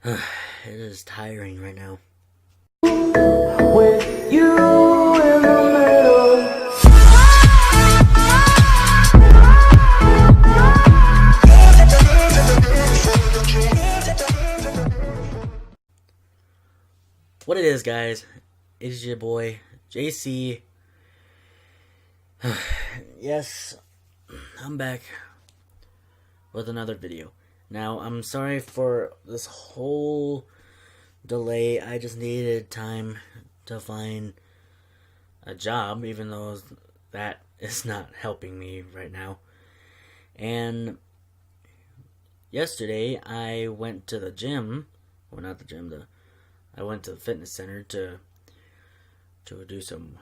It is tiring right now. With you in the middle. What it is, guys, it is your boy, JC. Yes, I'm back with another video. Now, I'm sorry for this whole delay. I just needed time to find a job, even though that is not helping me right now. And yesterday, I went to the gym. Well, not the gym, I went to the fitness center to do some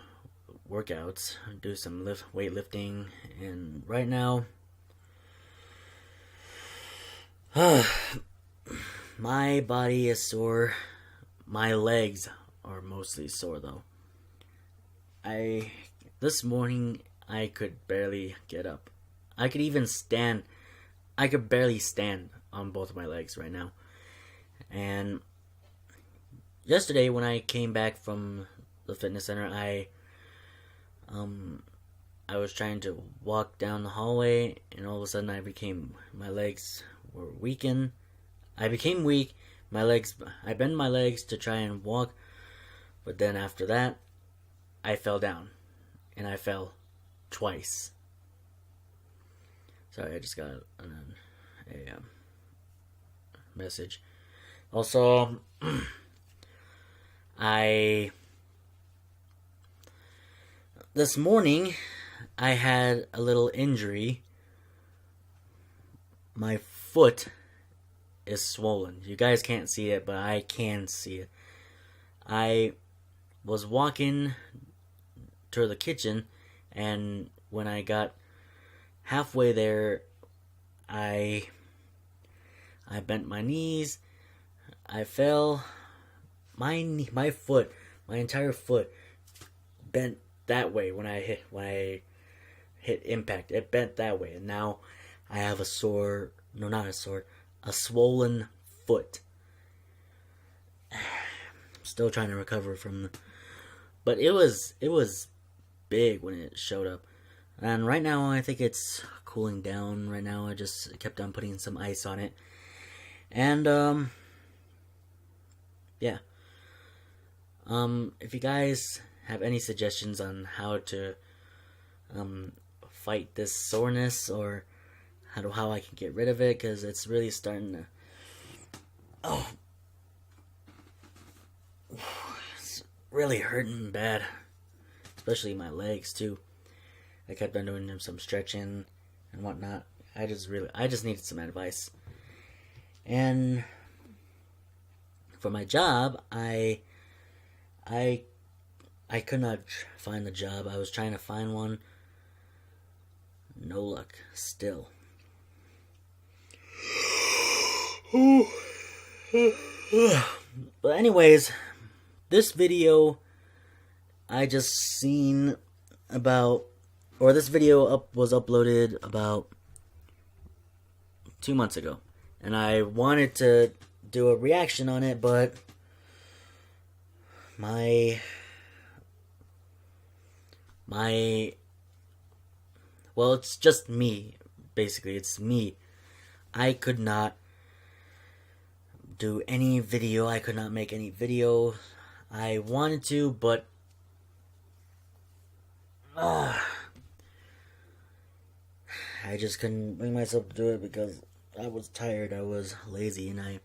workouts, do some weightlifting, and right now, my body is sore. My legs are mostly sore though. This morning I could barely get up. I could even stand. I could barely stand on both of my legs right now. And yesterday when I came back from the fitness center, I was trying to walk down the hallway, and all of a sudden my legs were weakened. I became weak. I bent my legs to try and walk, but then after that, I fell down, and I fell twice. Sorry, I just got a message. Also, this morning, I had a little injury. My foot is swollen. You guys can't see it, but I can see it. I was walking to the kitchen, and when I got halfway there, I bent my knees. I fell. My entire foot bent that way when I hit impact. It bent that way, and now I have a swollen foot. I'm still trying to recover from but it was big when it showed up. And right now I think it's cooling down right now. I just kept on putting some ice on it. And yeah. If you guys have any suggestions on how to fight this soreness, or how I can get rid of it, because it's really starting to it's really hurting bad, especially my legs too. I kept on doing some stretching and whatnot. I just needed some advice. And for my job, I could not find a job. I was trying to find one. No luck still. But anyways, this video I just seen this video was uploaded about 2 months ago, and I wanted to do a reaction on it, but well, it's just me, basically. It's me. I could not do any video. I could not make any video. I wanted to, but I just couldn't bring myself to do it because I was tired. I was lazy, and I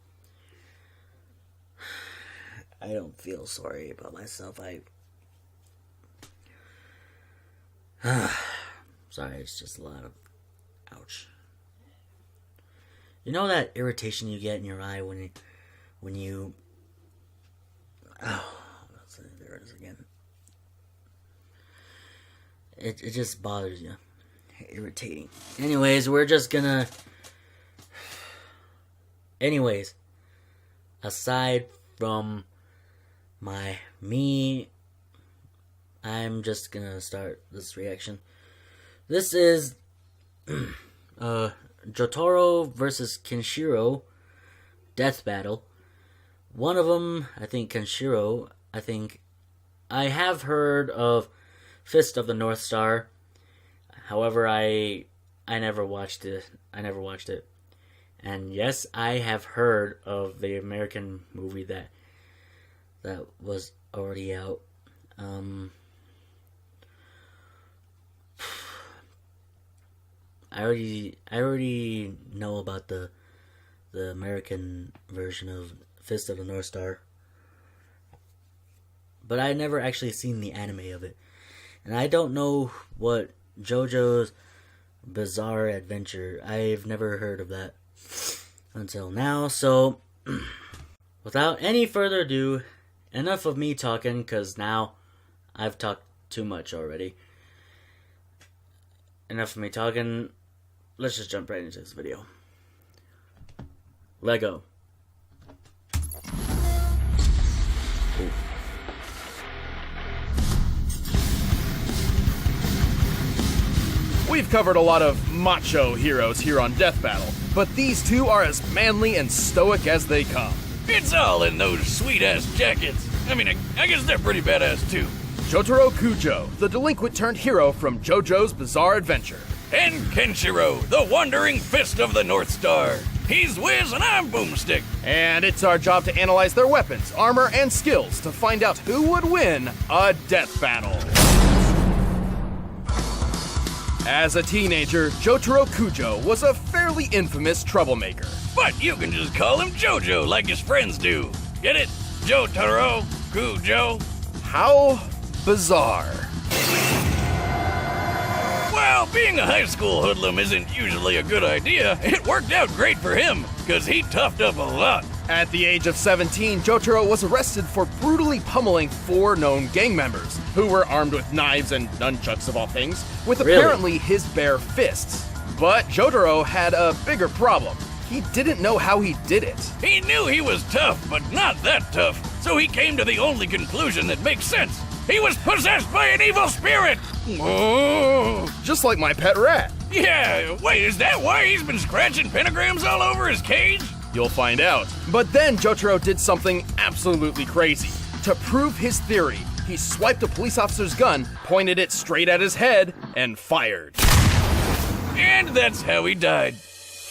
don't feel sorry about myself. Sorry, it's just a lot of ouch. You know that irritation you get in your eye when you there it is again. It just bothers you. Irritating. Anyways, aside from I'm just gonna start this reaction. This is Jotaro versus Kenshiro Death Battle. One of them, I think Kenshiro, I have heard of Fist of the North Star. However, I never watched it. And yes, I have heard of the American movie that was already out. I already know about the American version of Fist of the North Star, but I never actually seen the anime of it, and I don't know what JoJo's Bizarre Adventure. I've never heard of that until now. So, without any further ado, enough of me talking, because now I've talked too much already. Enough of me talking. Let's just jump right into this video. Lego. Ooh. We've covered a lot of macho heroes here on Death Battle, but these two are as manly and stoic as they come. It's all in those sweet-ass jackets. I mean, I guess they're pretty badass, too. Jotaro Kujo, the delinquent turned hero from JoJo's Bizarre Adventure. And Kenshiro, the wandering fist of the North Star. He's Wiz and I'm Boomstick. And it's our job to analyze their weapons, armor, and skills to find out who would win a death battle. As a teenager, Jotaro Kujo was a fairly infamous troublemaker. But you can just call him JoJo like his friends do. Get it? Jotaro Kujo. How bizarre. Well, being a high school hoodlum isn't usually a good idea. It worked out great for him, because he toughed up a lot. At the age of 17, Jotaro was arrested for brutally pummeling 4 known gang members, who were armed with knives and nunchucks of all things, with apparently his bare fists. But Jotaro had a bigger problem. He didn't know how he did it. He knew he was tough, but not that tough, so he came to the only conclusion that makes sense. He was possessed by an evil spirit! Oh. Just like my pet rat. Yeah, wait, is that why he's been scratching pentagrams all over his cage? You'll find out. But then Jotaro did something absolutely crazy. To prove his theory, he swiped a police officer's gun, pointed it straight at his head, and fired. And that's how he died.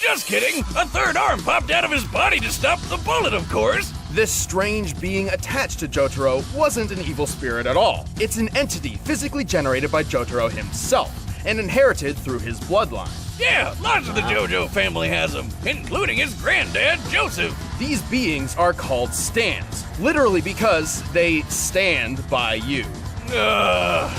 Just kidding! A third arm popped out of his body to stop the bullet, of course! This strange being attached to Jotaro wasn't an evil spirit at all. It's an entity physically generated by Jotaro himself, and inherited through his bloodline. Yeah, lots of the JoJo family has them, including his granddad, Joseph. These beings are called stands, literally because they stand by you. I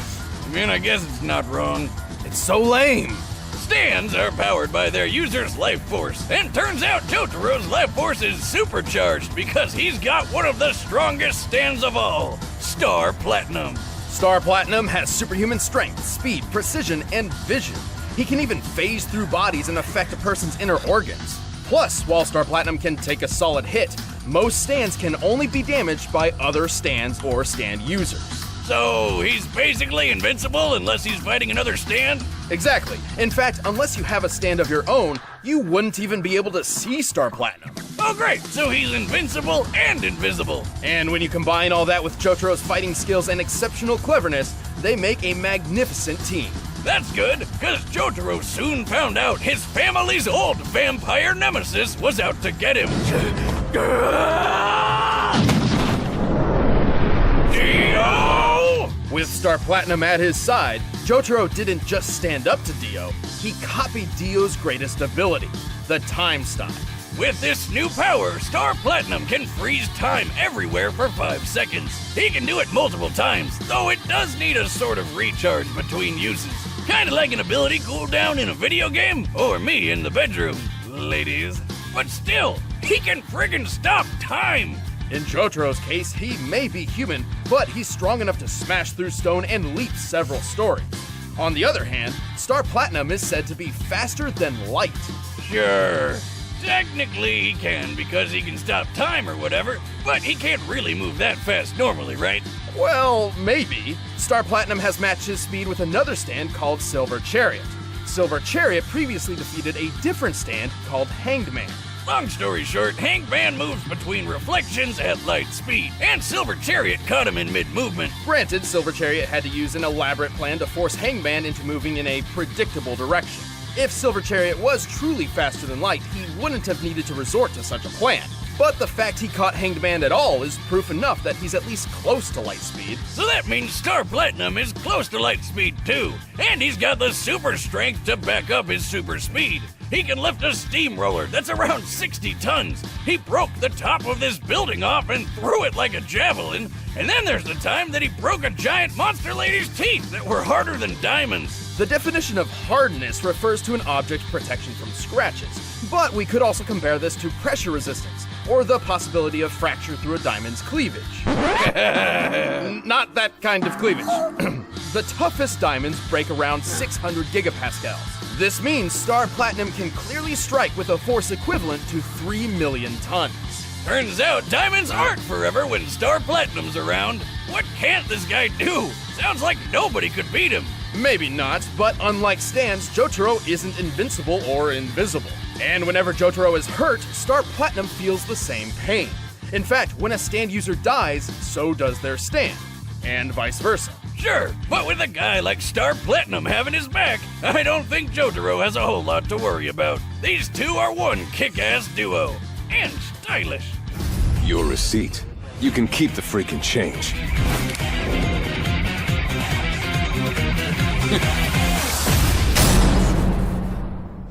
mean, I guess it's not wrong. It's so lame. Stands are powered by their user's life force, and turns out Jotaro's life force is supercharged because he's got one of the strongest stands of all, Star Platinum. Star Platinum has superhuman strength, speed, precision, and vision. He can even phase through bodies and affect a person's inner organs. Plus, while Star Platinum can take a solid hit, most stands can only be damaged by other stands or stand users. So he's basically invincible unless he's fighting another stand? Exactly. In fact, unless you have a stand of your own, you wouldn't even be able to see Star Platinum. Oh great, so he's invincible and invisible. And when you combine all that with Jotaro's fighting skills and exceptional cleverness, they make a magnificent team. That's good, because Jotaro soon found out his family's old vampire nemesis was out to get him. Dio! With Star Platinum at his side, Jotaro didn't just stand up to Dio, he copied Dio's greatest ability, the Time Stop. With this new power, Star Platinum can freeze time everywhere for 5 seconds. He can do it multiple times, though it does need a sort of recharge between uses. Kinda like an ability cooldown in a video game, or me in the bedroom, ladies. But still, he can friggin' stop time! In Jotaro's case, he may be human, but he's strong enough to smash through stone and leap several stories. On the other hand, Star Platinum is said to be faster than light. Sure. Technically he can because he can stop time or whatever, but he can't really move that fast normally, right? Well, maybe. Star Platinum has matched his speed with another stand called Silver Chariot. Silver Chariot previously defeated a different stand called Hanged Man. Long story short, Hangman moves between reflections at light speed, and Silver Chariot caught him in mid-movement. Granted, Silver Chariot had to use an elaborate plan to force Hangman into moving in a predictable direction. If Silver Chariot was truly faster than light, he wouldn't have needed to resort to such a plan. But the fact he caught Hangman at all is proof enough that he's at least close to light speed. So that means Star Platinum is close to light speed too, and he's got the super strength to back up his super speed. He can lift a steamroller that's around 60 tons. He broke the top of this building off and threw it like a javelin. And then there's the time that he broke a giant monster lady's teeth that were harder than diamonds. The definition of hardness refers to an object's protection from scratches, but we could also compare this to pressure resistance, or the possibility of fracture through a diamond's cleavage. Not that kind of cleavage. The toughest diamonds break around 600 gigapascals. This means Star Platinum can clearly strike with a force equivalent to 3 million tons. Turns out diamonds aren't forever when Star Platinum's around. What can't this guy do? Sounds like nobody could beat him. Maybe not, but unlike Stans, Jotaro isn't invincible or invisible. And whenever Jotaro is hurt, Star Platinum feels the same pain. In fact, when a stand user dies, so does their stand, and vice versa. Sure, but with a guy like Star Platinum having his back, I don't think Jotaro has a whole lot to worry about. These two are one kick-ass duo. And stylish. Your receipt. You can keep the freaking change.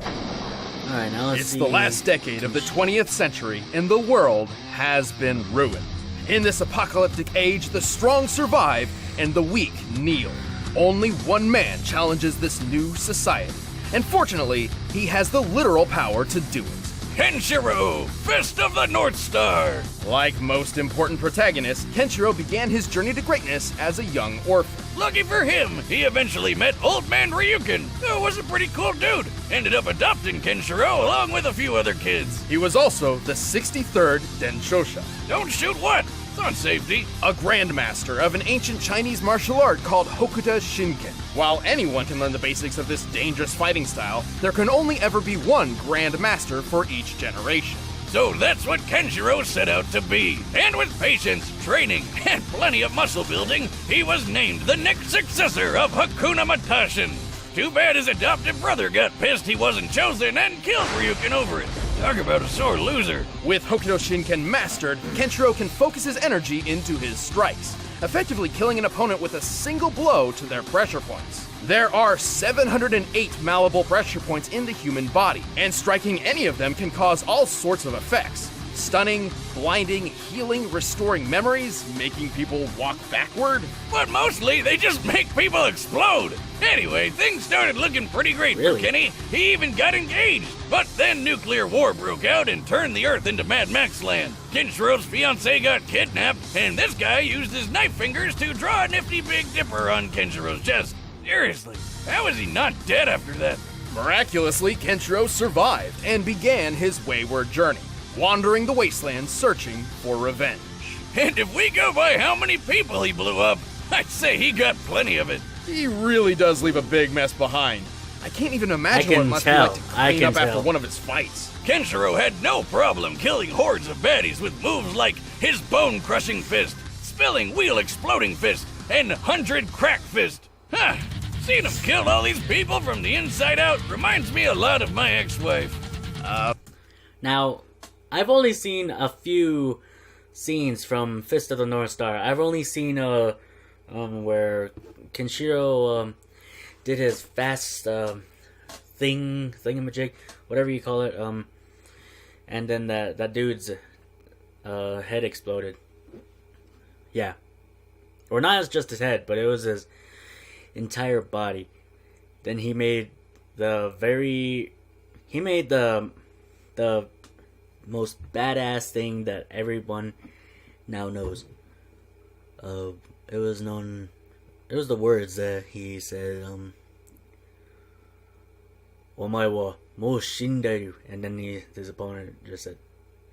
Alright, now let's It's see. the last decade of the 20th century, and the world has been ruined. In this apocalyptic age, the strong survive, and the weak kneel. Only one man challenges this new society, and fortunately, he has the literal power to do it. Kenshiro, Fist of the North Star. Like most important protagonists, Kenshiro began his journey to greatness as a young orphan. Lucky for him, he eventually met Old Man Ryukin, who was a pretty cool dude. Ended up adopting Kenshiro along with a few other kids. He was also the 63rd Denshosha, Don't shoot what? It's on safety. a grandmaster of an ancient Chinese martial art called Hokuto Shinken. While anyone can learn the basics of this dangerous fighting style, there can only ever be one grandmaster for each generation. So that's what Kenshiro set out to be. And with patience, training, and plenty of muscle building, he was named the next successor of Hakuna Matashin. Too bad his adopted brother got pissed he wasn't chosen and killed Ryukin over it. Talk about a sore loser. With Hokuto Shinken mastered, Kenshiro can focus his energy into his strikes, effectively killing an opponent with a single blow to their pressure points. There are 708 malleable pressure points in the human body, and striking any of them can cause all sorts of effects. Stunning, blinding, healing, restoring memories, making people walk backward. But mostly, they just make people explode. Anyway, things started looking pretty great Really? for Kenny. He even got engaged. But then nuclear war broke out and turned the Earth into Mad Max land. Kenshiro's fiancée got kidnapped, and this guy used his knife fingers to draw a nifty Big Dipper on Kenshiro's chest. Seriously, how is he not dead after that? Miraculously, Kenshiro survived and began his wayward journey, wandering the wasteland searching for revenge. And if we go by how many people he blew up, I'd say he got plenty of it. He really does leave a big mess behind. I can't even imagine I what it can must tell. be like to I clean can up after tell. one of his fights. Kenshiro had no problem killing hordes of baddies with moves like his bone-crushing fist, spilling wheel-exploding fist, and 100 crack fist. Huh, seeing him kill all these people from the inside out reminds me a lot of my ex-wife. Now, I've only seen a few scenes from Fist of the North Star. I've only seen where Kenshiro did his fast thingamajig, whatever you call it, and then that dude's head exploded. Yeah, or not just his head, but it was his entire body. Then he made the most badass thing that everyone now knows. It was the words that he said, Omae wa mou shinderu, and then his opponent just said,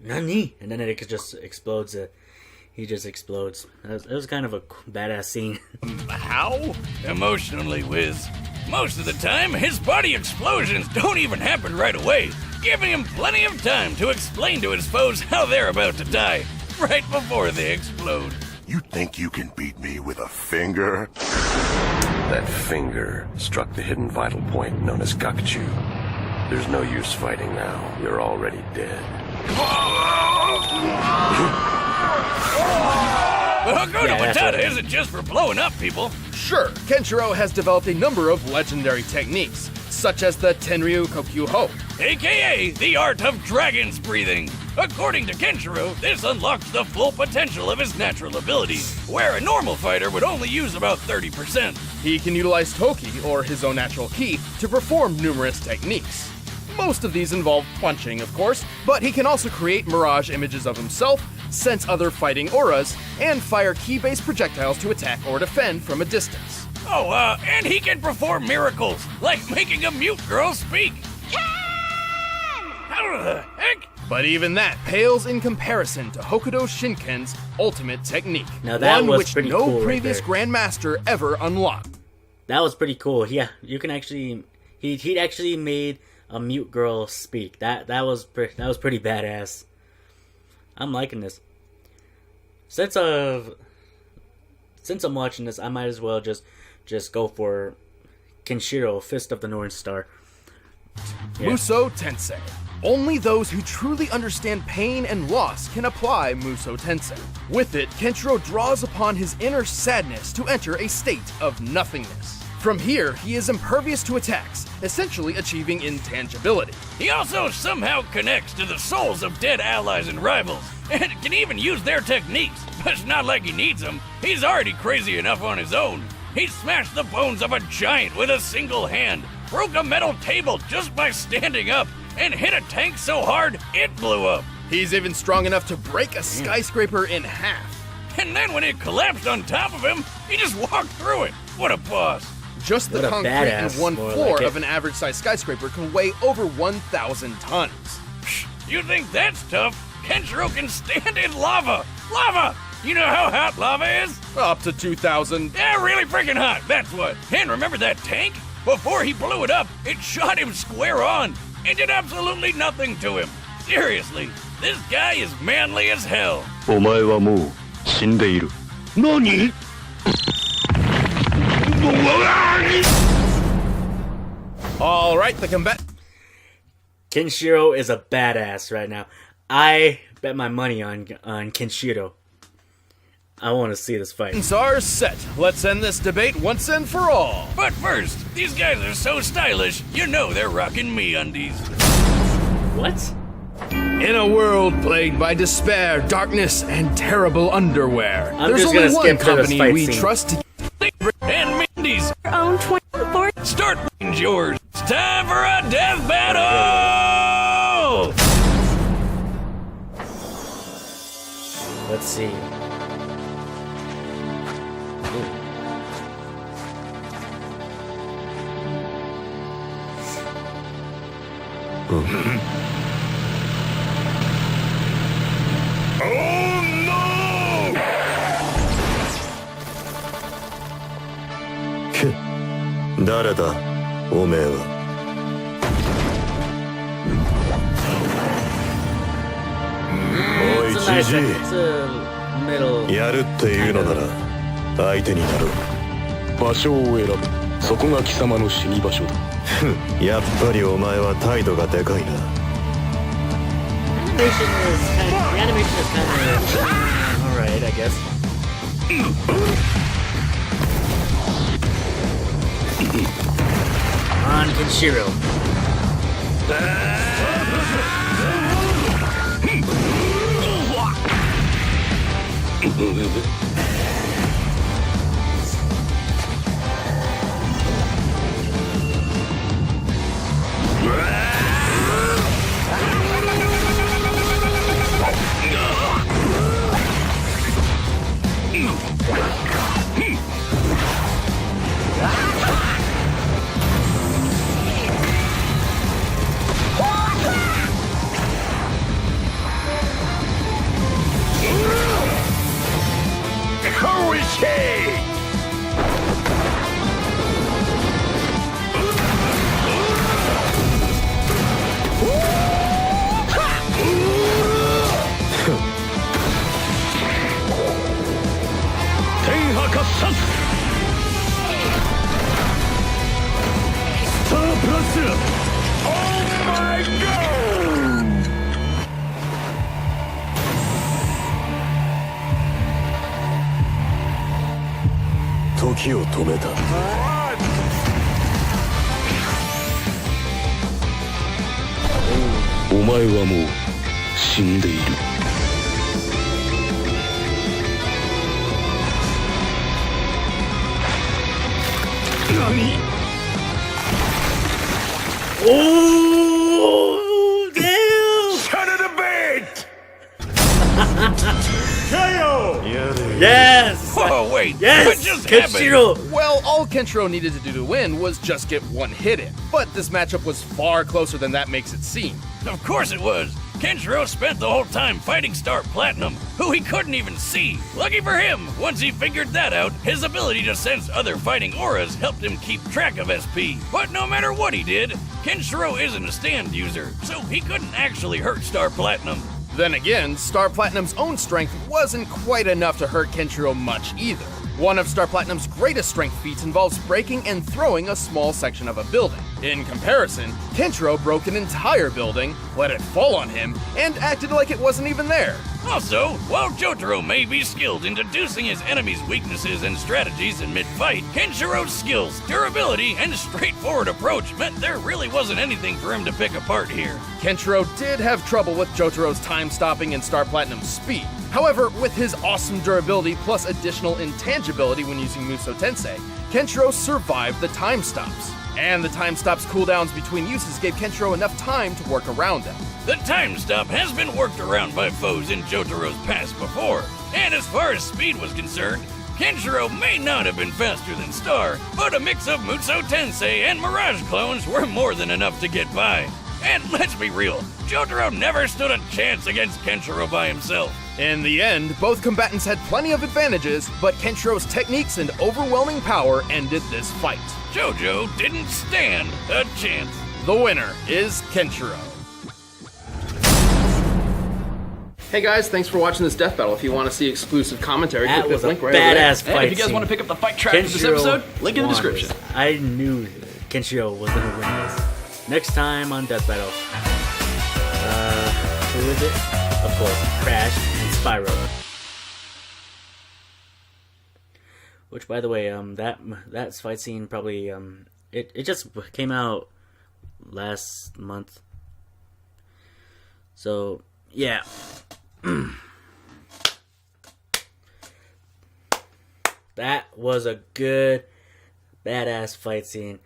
Nani? And then it just explodes. He just explodes. It was kind of a badass scene. How? Emotionally, Wiz. Most of the time, his body explosions don't even happen right away, giving him plenty of time to explain to his foes how they're about to die, right before they explode. You think you can beat me with a finger? That finger struck the hidden vital point known as Gakuchu. There's no use fighting now. You're already dead. But Hakuna Matata isn't just for blowing up people. Sure, Kenshiro has developed a number of legendary techniques, such as the Tenryu Kokyuho, AKA the art of dragon's breathing. According to Kenshiro, this unlocks the full potential of his natural abilities, where a normal fighter would only use about 30%. He can utilize Toki, or his own natural ki, to perform numerous techniques. Most of these involve punching, of course, but he can also create mirage images of himself, sense other fighting auras, and fire ki-based projectiles to attack or defend from a distance. Oh, and he can perform miracles, like making a mute girl speak. How the heck? But even that pales in comparison to Hokuto Shinken's ultimate technique. Now that one was which pretty no cool right previous there. Grandmaster ever unlocked. That was pretty cool. Yeah, you can actually he actually made a mute girl speak. That was pretty badass. I'm liking this. Since I'm watching this, I might as well just go for Kenshiro, Fist of the North Star. Yeah. Muso Tensei. Only those who truly understand pain and loss can apply Muso Tensei. With it, Kenshiro draws upon his inner sadness to enter a state of nothingness. From here, he is impervious to attacks, essentially achieving intangibility. He also somehow connects to the souls of dead allies and rivals, and can even use their techniques. But it's not like he needs them. He's already crazy enough on his own. He smashed the bones of a giant with a single hand, broke a metal table just by standing up, and hit a tank so hard it blew up. He's even strong enough to break a skyscraper in half. And then when it collapsed on top of him, he just walked through it. What a boss. Just the What a concrete badass, in one more floor like it. of an average-sized skyscraper can weigh over 1,000 tons. You think that's tough? Kenshiro can stand in lava. Lava! You know how hot lava is? Up to 2,000. Yeah, really freaking hot, that's what. And remember that tank? Before he blew it up, it shot him square on. It did absolutely nothing to him. Seriously, this guy is manly as hell. お前はもう死んでいる。何？ All right, the combat. Kenshiro is a badass right now. I bet my money on Kenshiro. I want to see this fight. Are set. Let's end this debate once and for all. But first, these guys are so stylish, you know they're rocking MeUndies. What? In a world plagued by despair, darkness, and terrible underwear, I'm there's just only gonna one skip to this company fight we scene. trust to And MeUndies, Own 24. start yours. It's time for a death battle! Let's see. Ooh. 誰だおめえは。 おい It's a nice, じじい it's a middle. やるっていうのなら相手になろう。場所を選ぶ。そこが貴様の死に場所だ。やっぱりお前は態度がでかいな。 The animation is kind of alright, I guess. On Kenshiro. 時を止めた。お前はもう死んでいる。何？ Oh, damn! Son of a bitch! Yes! Whoa, wait. Yes! What just happened? Kenshiro! Well, all Kenshiro needed to do to win was just get one hit in. But this matchup was far closer than that makes it seem. Of course it was. Kenshiro spent the whole time fighting Star Platinum, who he couldn't even see. Lucky for him, once he figured that out, his ability to sense other fighting auras helped him keep track of SP. But no matter what he did, Kenshiro isn't a stand user, so he couldn't actually hurt Star Platinum. Then again, Star Platinum's own strength wasn't quite enough to hurt Kenshiro much either. One of Star Platinum's greatest strength feats involves breaking and throwing a small section of a building. In comparison, Kenshiro broke an entire building, let it fall on him, and acted like it wasn't even there. Also, while Jotaro may be skilled in deducing his enemy's weaknesses and strategies in mid-fight, Kenshiro's skills, durability, and straightforward approach meant there really wasn't anything for him to pick apart here. Kenshiro did have trouble with Jotaro's time stopping and Star Platinum's speed. However, with his awesome durability plus additional intangibility when using Muso Tensei, Kenshiro survived the time stops. And the time stops cooldowns between uses gave Kenshiro enough time to work around them. The time stop has been worked around by foes in Jotaro's past before, and as far as speed was concerned, Kenshiro may not have been faster than Star, but a mix of Muso Tensei and Mirage clones were more than enough to get by. And let's be real, Jotaro never stood a chance against Kenshiro by himself. In the end, both combatants had plenty of advantages, but Kenshiro's techniques and overwhelming power ended this fight. Jojo didn't stand a chance. The winner is Kenshiro. Hey guys, thanks for watching this death battle. If you want to see exclusive commentary, That click was this a link right over there. badass And fight if you guys scene. want to pick up the fight track for this Kenshiro episode, link in the won description. this. I knew Kenshiro was gonna win this. Next time on Death Battle, who is it? Of course, Crash and Spyro. Which, by the way, that fight scene probably it just came out last month. So yeah. That was a good, badass fight scene.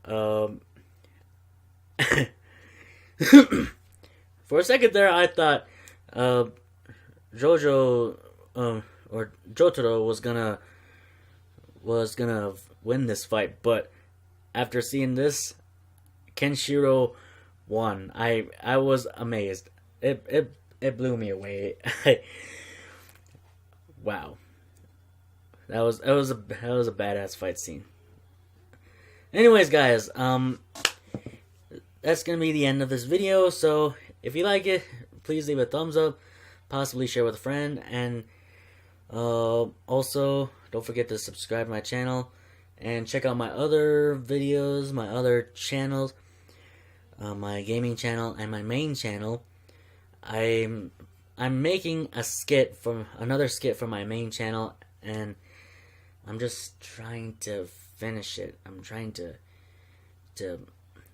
For a second there, I thought Jojo or Jotaro was gonna win this fight, but after seeing this, Kenshiro won. I was amazed. It blew me away. Wow. That was a badass fight scene. Anyways, guys, that's gonna be the end of this video. So if you like it, please leave a thumbs up, possibly share with a friend, and also don't forget to subscribe to my channel and check out my other videos, my other channels, my gaming channel and my main channel. I'm making another skit for my main channel, and I'm just trying to finish it. I'm trying to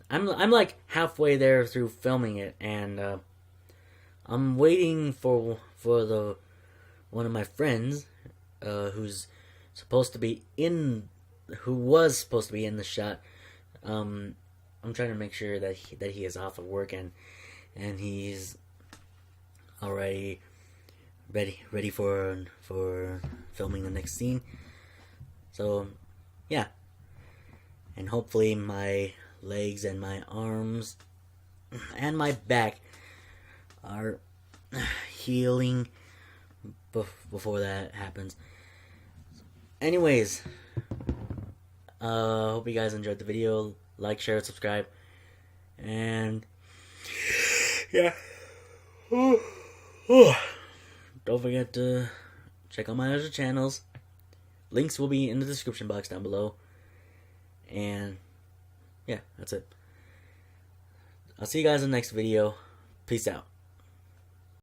I'm like halfway there through filming it, and I'm waiting for one of my friends who was supposed to be in the shot. I'm trying to make sure that he is off of work and he's already ready for filming the next scene. So yeah, and hopefully my legs and my arms and my back are healing before that happens. Anyways, hope you guys enjoyed the video. Like, share, subscribe, and yeah. Don't forget to check out my other channels. Links will be in the description box down below. And yeah, that's it. I'll see you guys in the next video. Peace out.